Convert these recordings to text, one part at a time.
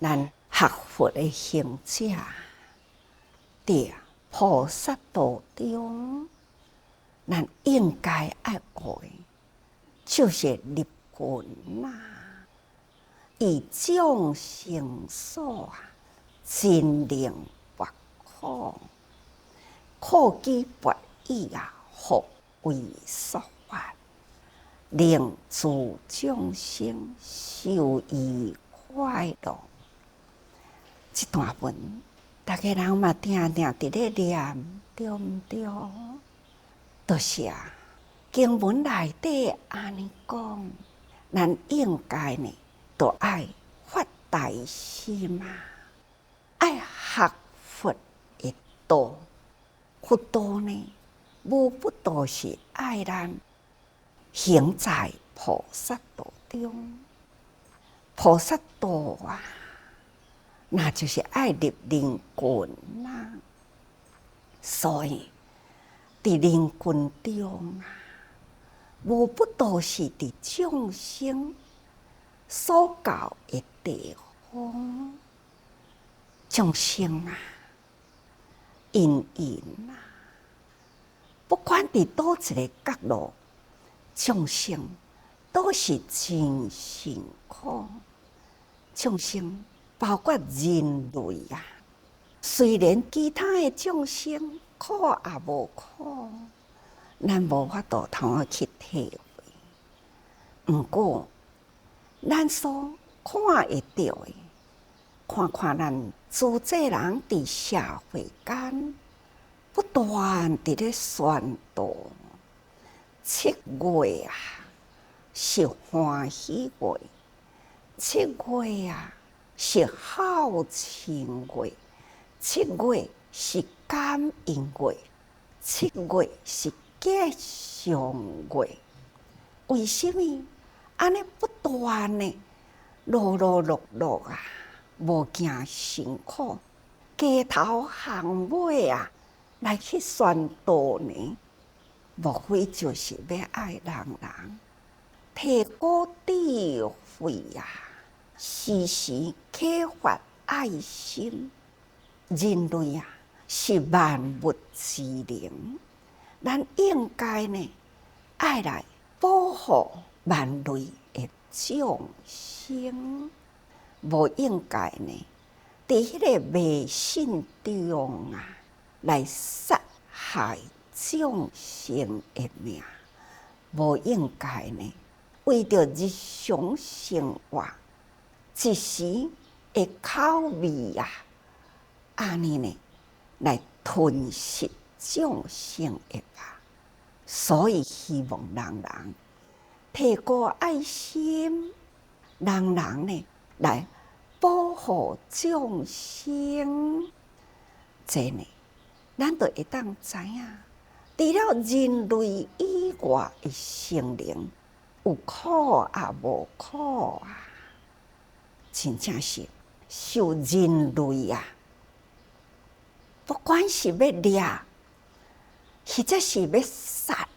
咱学佛的行者，伫菩萨道中，咱应该爱学的，就是立群呐，以众生所真灵拔苦，苦机拔意福为所发，令诸众生受益快乐。这段文，大家人嘛定伫咧念，对毋对？就是经文内底安尼讲，咱应该呢，都爱发大心爱学佛的道。佛道呢，无不都是爱咱行在菩萨道中。菩萨道那就是爱入灵群啦。所以伫灵群中无不都是伫众生所到的地方。众生因不管伫倒一个角落，众生都是真辛苦。众生包括人类虽然其他的众生苦也无苦，咱无法度通去体会。毋过，咱所看会到的，看咱自济人伫社会间不断伫咧宣导，7月是欢喜月，7月是孝亲月，7月是感恩月，7月是吉祥月。为什么安尼不断呢？碌无惊辛苦，街头巷尾来去宣导呢？无非就是要爱人提高智慧时时启发爱心。人类是万物之灵，咱应该呢爱来保护万类的众生，无应该呢伫迄个迷信中来杀害众生的命，无应该呢为着日常生活一时的口味安尼呢来吞噬众生的吧。所以希望人提高爱心，人呢来保护众生。这呢，咱就会当知影，除了人类以外的生灵，有苦也无苦真正是受人类不管是要掠，或者是要杀，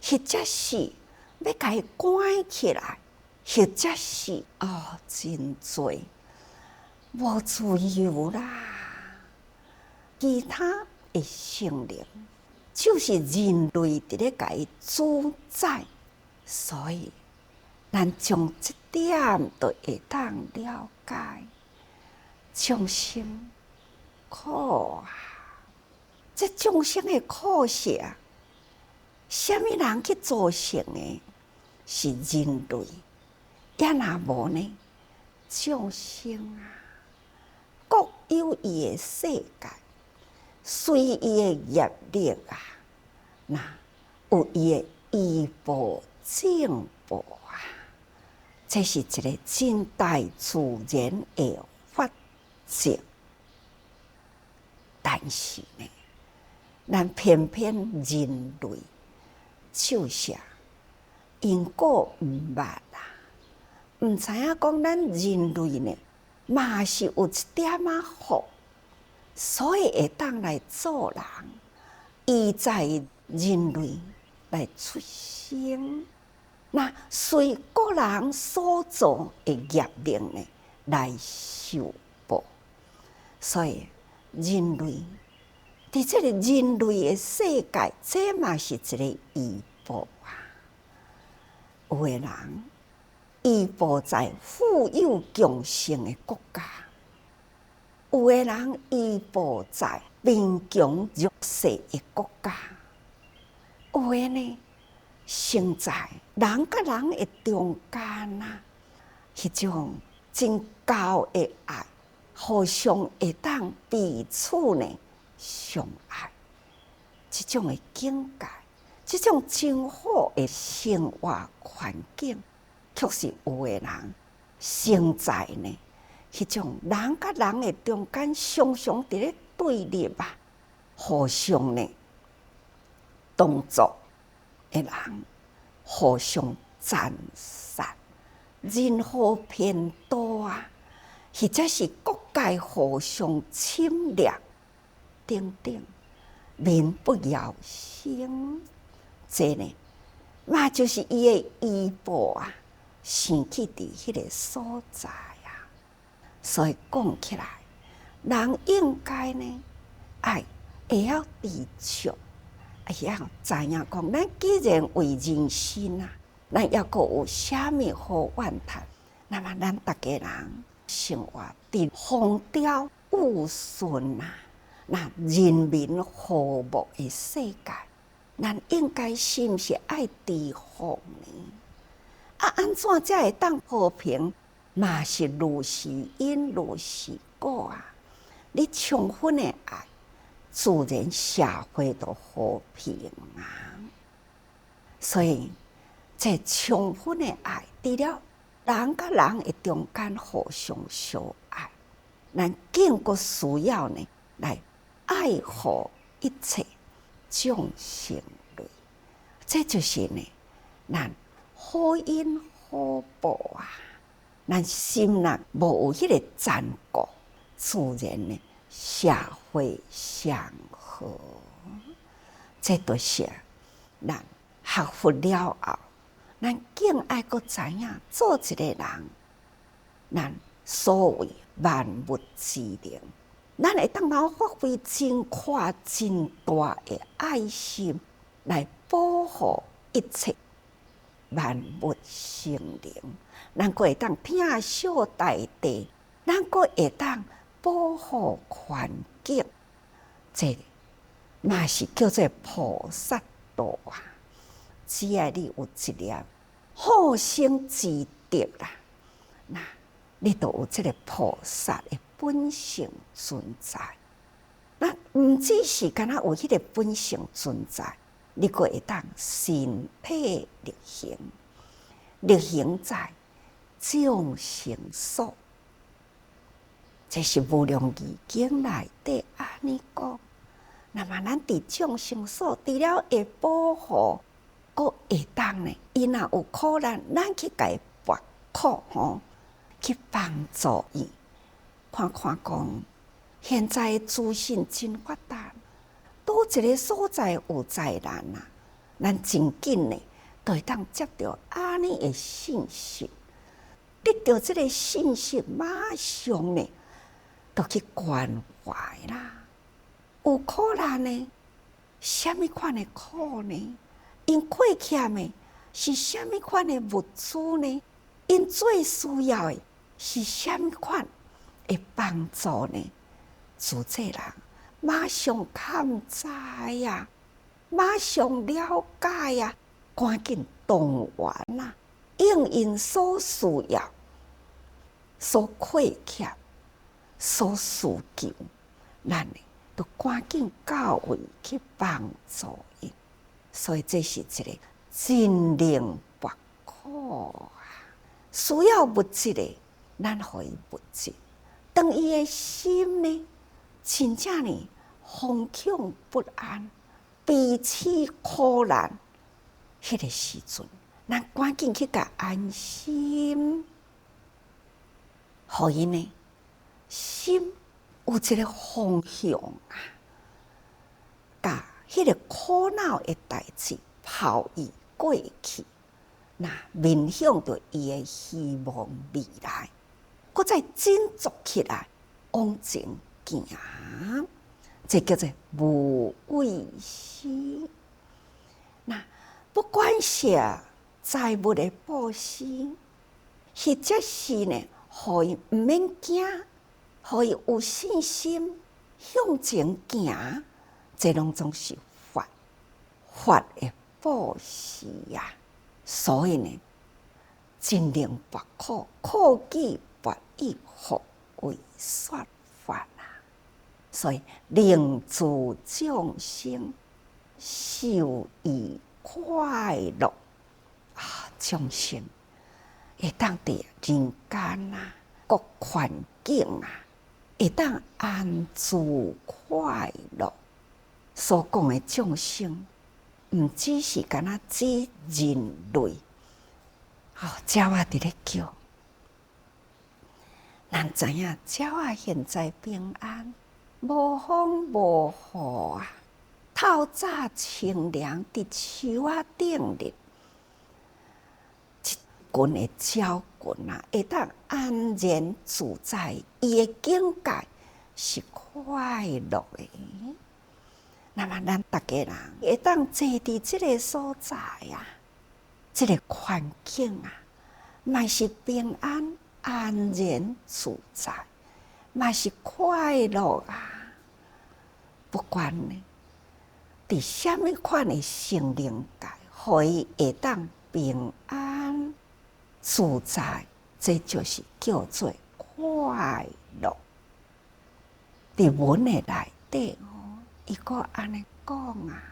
或者是要甲伊关起来，或者是真多无自由啦。其他的生灵就是人类伫咧甲伊主宰，所以咱从这点就会当了解众生苦这众生的苦是什么人去造成的？是人类。也若无呢，众生各有伊的世界，随伊的业力那有伊的依报正报这是一个真大自然的法则。但是呢，咱偏偏人类就是因果毋捌毋知影讲咱人类呢，嘛是有一点福，所以会当来做人，依在人类来出生。那随个人所做的业力呢来受报。所以人类伫这个人类的世界，这嘛是一个医报啊。有的人医报在富有强盛的国家，有的人医报在贫穷弱势的国家，有的呢生在人甲人的中间啊，迄种真高的爱，互相会当彼此呢相爱，这种的境界，这种真好的生活环境，确实有的人生在呢迄种人甲人的中间，常常伫咧对立啊，互相呢动作的人，互相赞赏，人好偏多啊，或者是国界互相侵略等等，民不聊生，这呢嘛就是伊的医报啊，生起伫迄个所在啊。所以讲起来，人应该呢爱会晓知足，会晓知影讲，咱既然为人生啊，咱抑阁有啥物好怨叹？那么咱大家人生活伫风调雨顺啊，那人民和睦的世界，咱应该是毋是爱知福呢？啊，安怎才会当和平？嘛是如是因如是果啊！你充分的爱，自然社会就和平啊。所以，这充分的爱，除了人甲人的中间互相相爱，咱更阁需要呢来爱护一切众生类。这就是呢，咱好因好报啊！咱心若无有迄个残酷，自然呢社会祥和。这都是咱学佛了后，咱更爱阁知影做一个人，咱所谓万物之灵，咱会当能发挥真宽真大的爱心来保护一切万物生灵。咱阁会当疼惜大地，咱阁会当保护环境，这嘛是叫做菩萨道啊！只要你有一粒好生之德啦，那你就有这个菩萨的本性存在。那毋只是干那有迄个本性存在，你阁会当身体力行，力行在众生所，这是无量义经内底安尼讲。那么咱伫众生所，除了会保护，阁会当呢，伊若有苦难，咱去甲伊拔苦吼，去帮助伊。看看讲，现在的资讯真发达，倒一个所在有灾难啊，咱真紧呢，就会当接到安尼的信息。得到这个信息，马上呢，就去关怀啦。有苦难呢？什么款的苦呢？因亏欠的是什么款的物资呢？因最需要的是什么款的帮助呢？自这人马上看知呀，马上了解呀，赶紧动员啦！应因所需要、所亏欠、所需求，咱呢都赶紧到位去帮助伊。所以这是一个真灵拔苦啊！需要物质的，咱互伊物质；当伊的心呢，真正呢惶恐不安、彼此苦难，迄个时阵。咱赶紧去甲安心，互伊呢心有一个方向啊，甲迄个苦恼的代志抛伊过去，那面向着伊的希望未来，搁再振作起来，往前行，这叫做无畏施。那不管是财物的布施，或者是呢，互伊毋免惊，互伊有信心向前行，这拢总是法的布施呀。所以呢，真灵拔苦，苦己拔以福为说法啊。所以令诸众生受益快乐啊，众生会当伫人间啊，各环境啊，会当安住快乐。所讲的众生，毋只是干那指人类，鸟仔伫咧叫。咱知影鸟仔现在平安，无风无雨啊，透早清凉伫树仔顶咧，一群的鸟群啊，会当安然自在，伊的境界是快乐的。那么咱大家人会当坐伫这个所在啊，这个环境啊，嘛是平安安然自在，嘛是快乐啊。不管呢，伫什么款的心灵界，互伊会当平安自在，这就是叫做快乐。伫文的内底伊个安尼讲啊，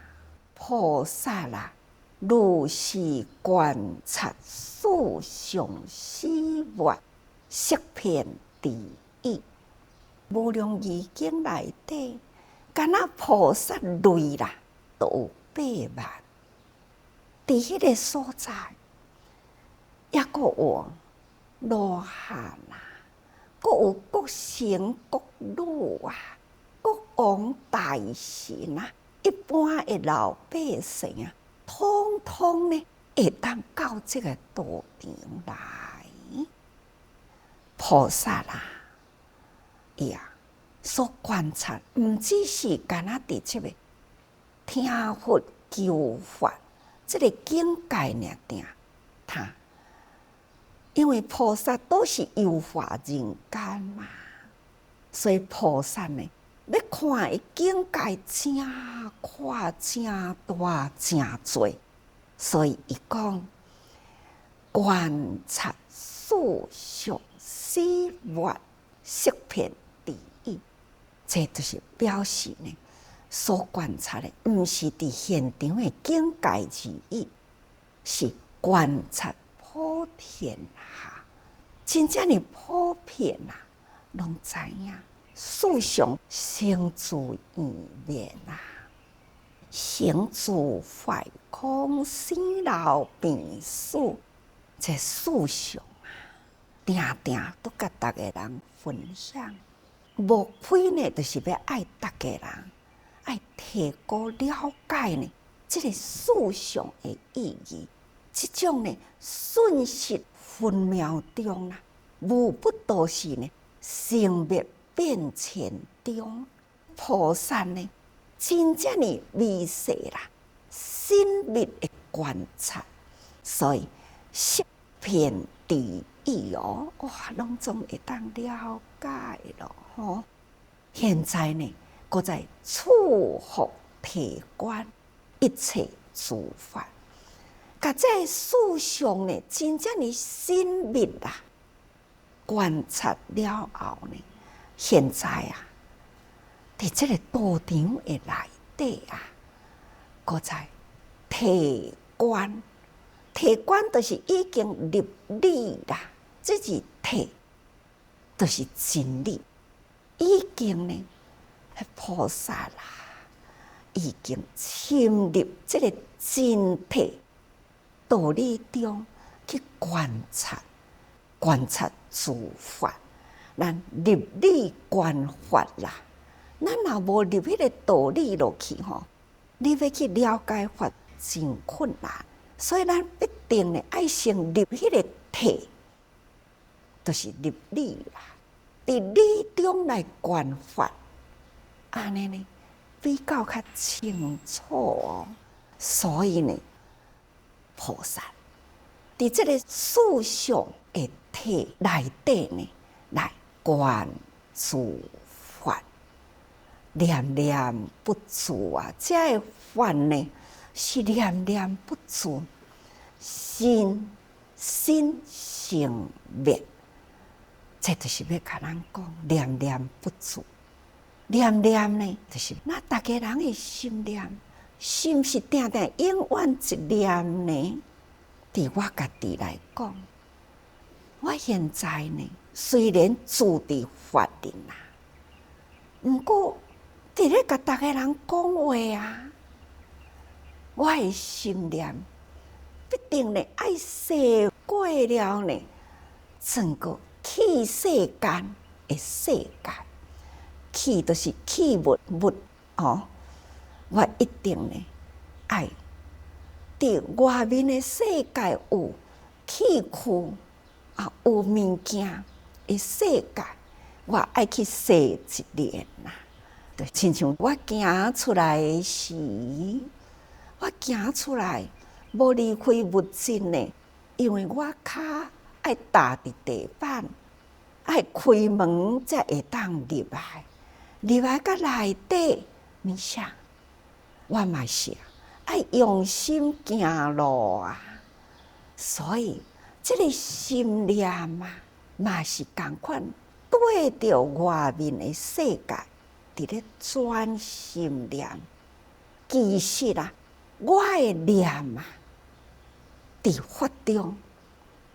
菩萨啦，如是观察世上事物，识遍第一。无量义经内底，敢若菩萨类啦，都有8万。伫迄个所在，抑阁有罗汉啊，阁有各城各路啊。国王大臣啊，一般的老百姓啊，通通呢会当到这个道场来。菩萨啦，伊啊所观察，毋只是干那伫这个听佛求法这个境界尔定，他因为菩萨都是游化人间嘛，所以菩萨呢，要看的境界真宽、真大、真多，所以伊讲观察世上事物，识遍第一，这就是表示呢，所观察的毋是伫现场的境界而已，是观察普天下，真正的普遍啊，拢知影。世上生自异灭啊，生自坏空，生老病死。这世上啊，定定都甲大家人分享。无非呢，就是要爱大家人，爱提高了解呢，这个世上的意义。这种呢，瞬息分秒中啊，无不都是呢，生灭变迁中，菩萨呢，真正的微细啦，深密的观察，所以识遍第一哦，哇，拢总会当了解咯吼。现在呢，搁在触佛体观一切诸法，甲在世上呢，真正的深密啦，观察了后呢。现在啊，伫这个道场的内底啊，搁在体观，体观就是已经入理啦。这是体，就是真理，已经呢，菩萨啦，已经深入这个真体道理中去观察诸法。咱入理观法啦，咱若无入迄个道理落去吼，你要去了解法真困难。所以咱必定呢，爱先入迄个体，就是入理啦，伫理中来观法，安尼呢比较较清楚哦。所以呢，菩萨伫这个思想的体内底呢，来观诸法，念念不住啊！这个法呢，是念念不住，心生灭。这就是要甲咱讲，念念不住。念念呢，就是那大家人的心念，心是定定永远一念呢。伫我家己来讲，我现在呢，虽然住伫法林啊，毋过伫咧甲大家人讲话啊，我的心念必定呢爱洗过了呢，整个去世间的世界，去就是去物哦，我一定呢爱。伫外面的世界有器具啊，有物件的世界，我爱去洗一遍啦。就亲像我行出来时，我行出来无离开物质呢，因为我脚爱踏伫地板，爱开门才会当入来。入来到内底，你想，我嘛是爱用心行路啊，所以这个心念啊，嘛是同款对着外面的世界，伫咧专心念。其实啊，我的念啊，伫法中，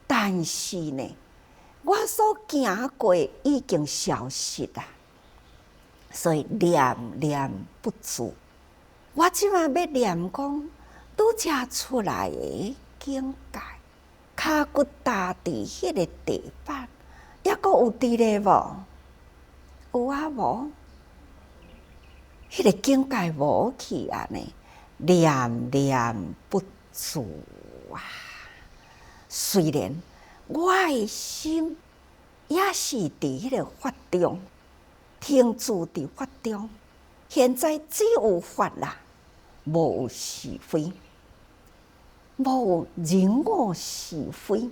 但是呢，我所行过已经消失啦，所以念念不住。我即马要念讲，拄则出来的境界，骹骨踏伫迄个地板，抑阁有伫咧无？有啊无？迄个境界无去啊呢？念念不住啊！虽然我的心也是伫迄个法中，停住伫法中，现在只有法啦。无有是非，无有人我是非。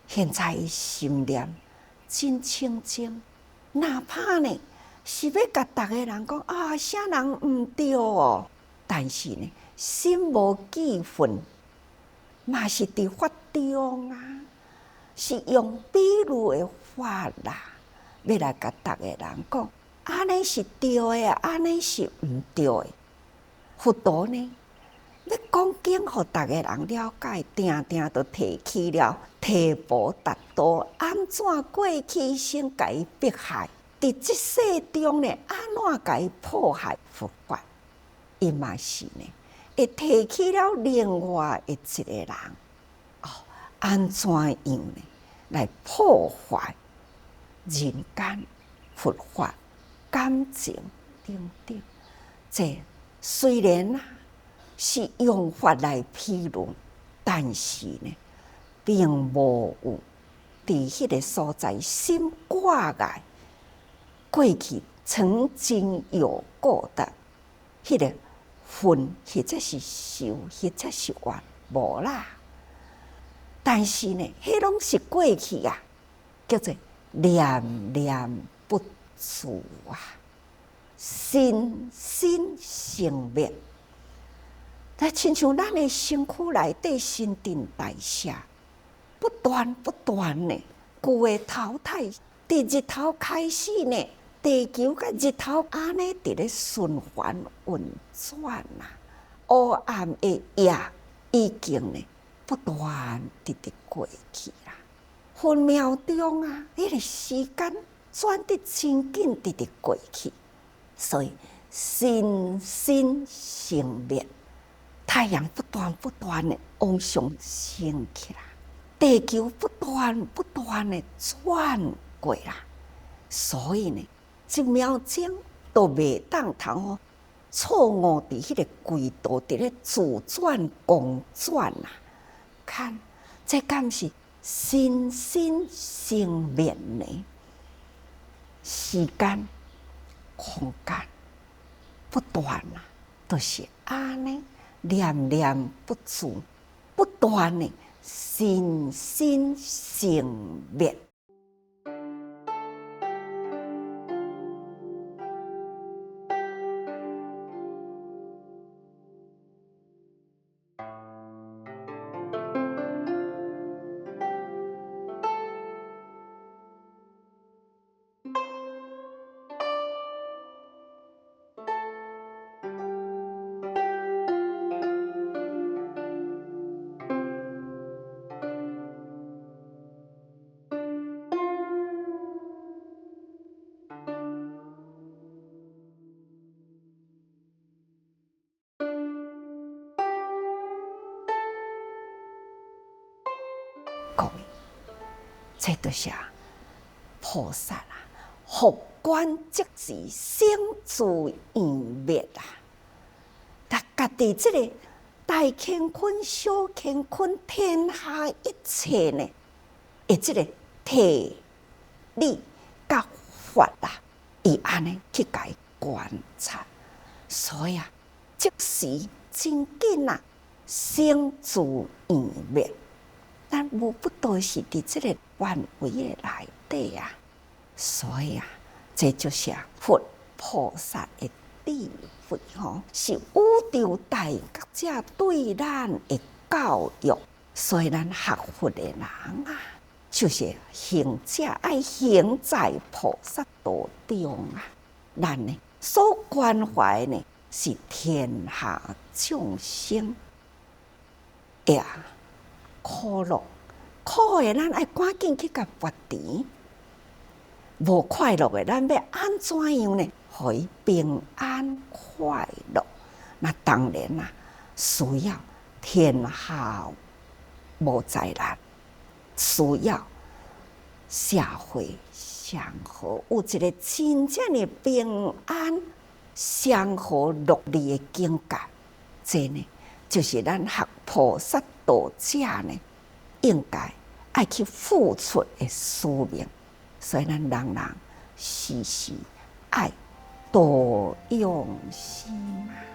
现在心念真清净，哪怕呢是要甲大家人讲啊，啥人毋对哦，但是呢心无记恨，嘛是伫法中啊，是用比喻的法啦，要来甲大家人讲，安尼是对的，安尼是毋对的。佛陀呢，要讲经，互大家人了解，定定都提起了提婆达多安怎过去先甲伊迫害，伫即世中呢，安怎甲伊迫害佛法，伊嘛是呢，会提起了另外的一个人，哦，安怎样呢，来破坏人间佛法感情等等，这。虽然是用法来披露，但是呢，并无有伫迄个所在心挂碍，过去曾经有过的迄个恨，或者是仇，或者是怨，无啦。但是呢，迄拢是过去啊，叫做念念不住啊。心生灭，但亲像咱的身躯内底新陈代谢，不断呢，旧的淘汰，伫日头开始呢，地球甲日头安尼伫咧循环运转啊，黑暗的夜已经呢不断直过去啦，分秒钟啊，迄个时间转得真紧，直过去。所以心生灭，太阳不断的往上升起来，地球不断的转过啦。所以呢，一秒钟都袂当通错误伫迄个轨道伫咧自转公转啊！看，这敢是心心相连呢？时间、空间不断啊，都是安尼，念念不住，不断的心心相连。各位，这就是菩萨啊，佛观即是生住圆灭啊！但家己这个大乾坤、小乾坤，天下一切呢，以这个体理甲法啊，伊安尼去甲伊观察，所以啊，即时真紧啊，生住圆灭。但无不都是伫这个范围的内底啊，所以啊，这就是佛菩萨的智慧吼，是宇宙大觉者对咱的教育。所以咱学佛的人啊，就是行者爱行在菩萨道中啊，咱呢所关怀呢是天下众生呀。苦乐，苦的咱爱赶紧去甲拔除；无快乐的咱要安怎样呢？互伊平安快乐。那当然啦，需要天下无灾难，需要社会祥和，有一个真正的平安、祥和、乐利的境界。这呢，就是咱学菩萨道者呢，应该爱去付出的使命。所以咱人人时时爱多用心啊。